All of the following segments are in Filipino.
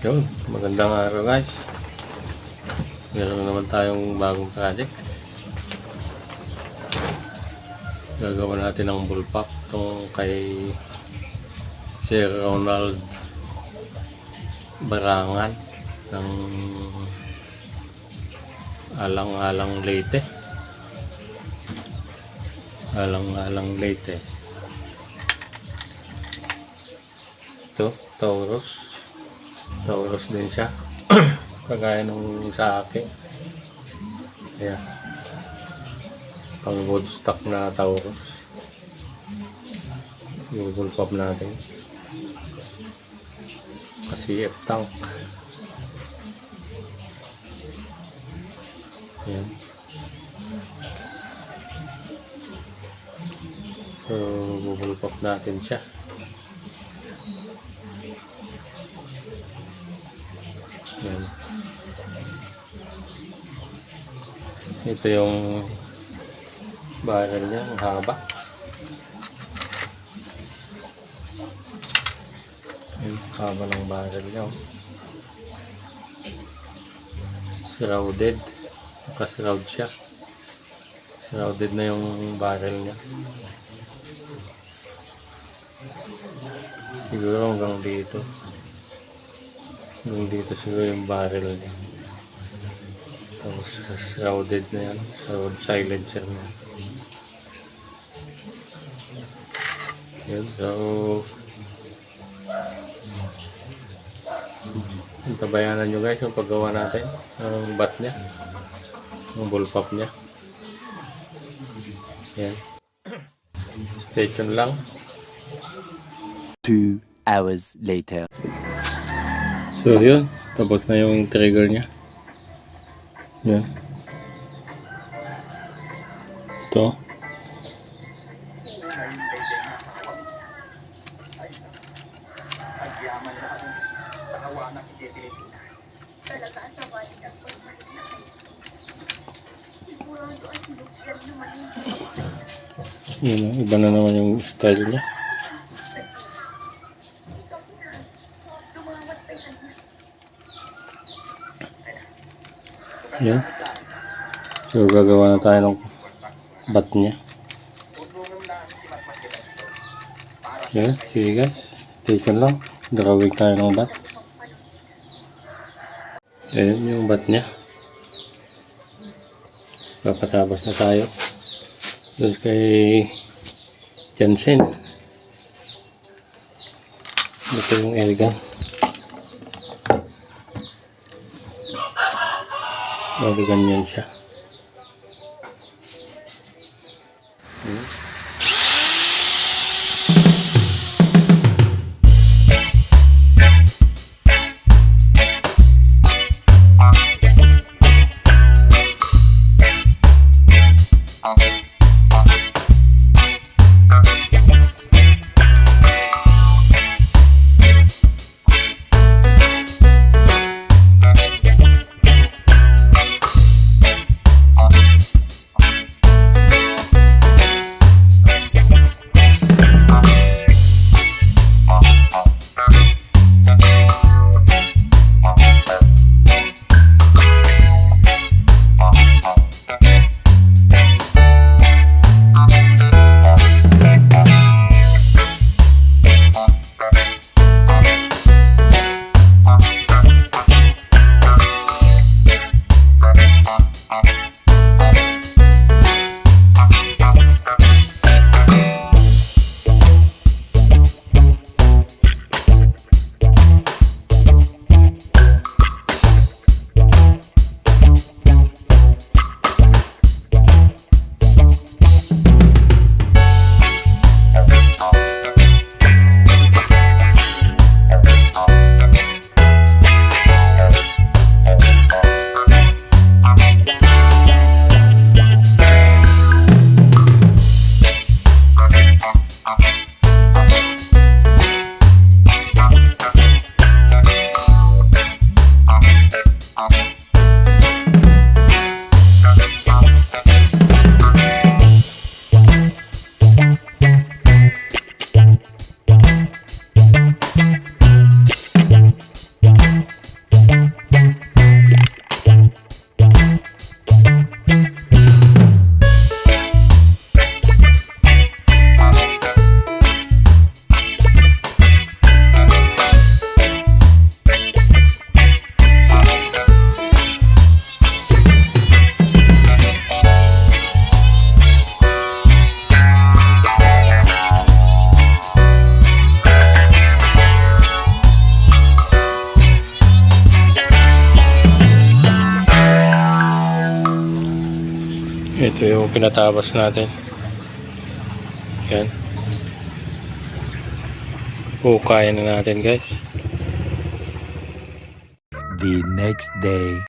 Yun, magandang araw guys. Meron naman tayong bagong project. Gagawa natin ng bullpup itong kay Sir Ronald Barangan ng Alang-Alang Leyte. Alang-Alang Leyte. Ito, Taurus din siya. Kagaya nung sa akin. Ayan. Pang woodstock na Taurus. Yung bullpup natin. Kasi F-tank. Ayan. So, bullpup natin siya. Yan. Ito yung barrel niya, ang haba. Yan, haba ng barrel niya. Shrouded. Naka-shroud siya. Shrouded na yung barrel niya. Siguro hanggang dito. Dito siguro yung barrel niya. Tapos shrouded na yan. Shroud silencer na. Yan. So tabayanan nyo guys yung paggawa natin ng bat niya. Yung bullpup niya. Yan. Stay tuned lang. 2 hours later. So yun, tapos na yung trigger niya. Yan. Ito. Yun, iba na naman yung style niya. Yan. So gagawa na tayo ng bat niya. Yan, sige guys. Stay tuned lang. Drawing tayo ng bat. Ayan yung bat niya. Papatapos na tayo. Doon kay Jansen. Ito yung airgun. Bago ganyan siya. Ito yung pinatapos natin. Yan. Hukayan na natin guys. The next day.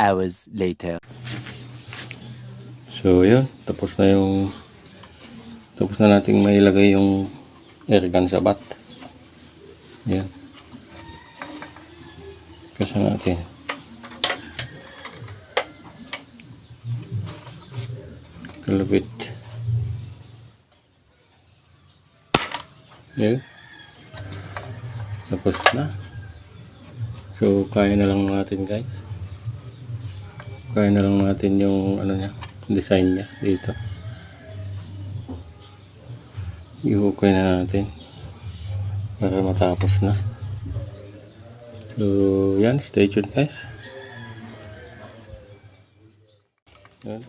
Hours later. So yun, tapos na nating mailagay yung airgun sa bat. Yan. Kasi natin. Kalabit. Yan. Tapos na. So kaya na lang natin guys. Kaya na lang natin yung ano niya, design niya dito. Ihukay na natin para matapos na. So yan, stay tuned guys. Yan.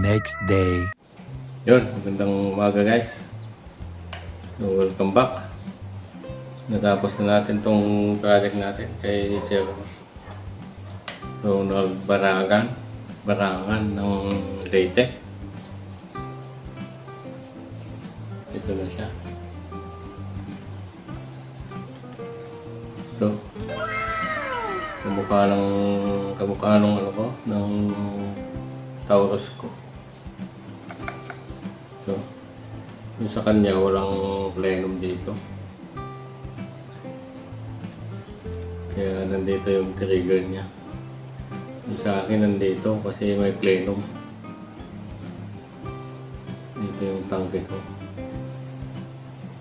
next day. Yun, magandang umaga guys. So, welcome back. Natapos na natin tong project natin kay Sir. So, barangan ng Leyte. Ito na siya. So, kamukha ng ano ko, ng Taurus ko. So, yung sa kanya walang plenum dito. Kaya nandito yung trigger niya. Yung sa akin nandito kasi may plenum. Dito yung tangke ko.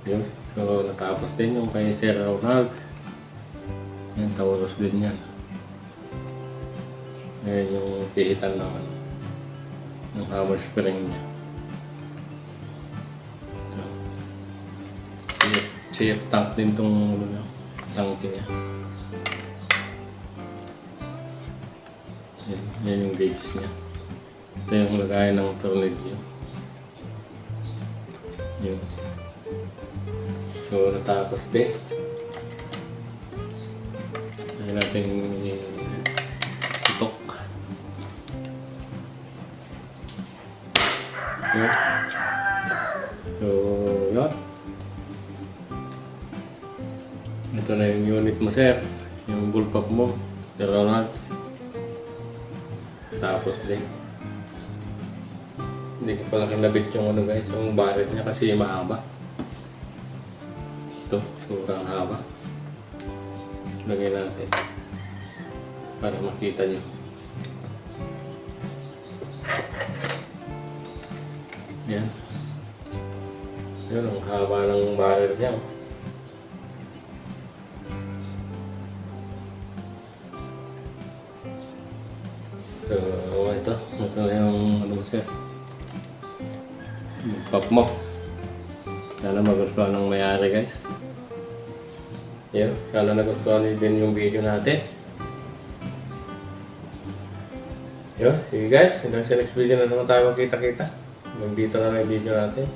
Yun. So, natapos din yung kay Sir Ronald. Yan, Taurus din yan. Ngayon yung pihitan naman ng hammer spring niya. Safe tank din tong tanke niya. Yan yung gauge niya. Ito yung lagayan ng tornilyo. Yun. So natapos din. Lagyan natin tutok. Yun. So yun. Ito na yung unit mo, sir. Yung bullpup mo. Sir Ronald. Tapos din. Hindi ko pala kinabit yung ano guys, yung barrel niya kasi mahaba. Ito, sobrang haba. Lagyan natin. Para makita nyo. Yan. Yun, ang haba ng barrel niya. So, ito na yung ano mo sir. Pop mo. Sana magustuhan ng mayari guys. Yan, sana nagustuhan niyo din yung video natin. Yun, sige guys, hanggang sa next video na naman tayo magkita-kita. Hanggang dito na lang yung video natin.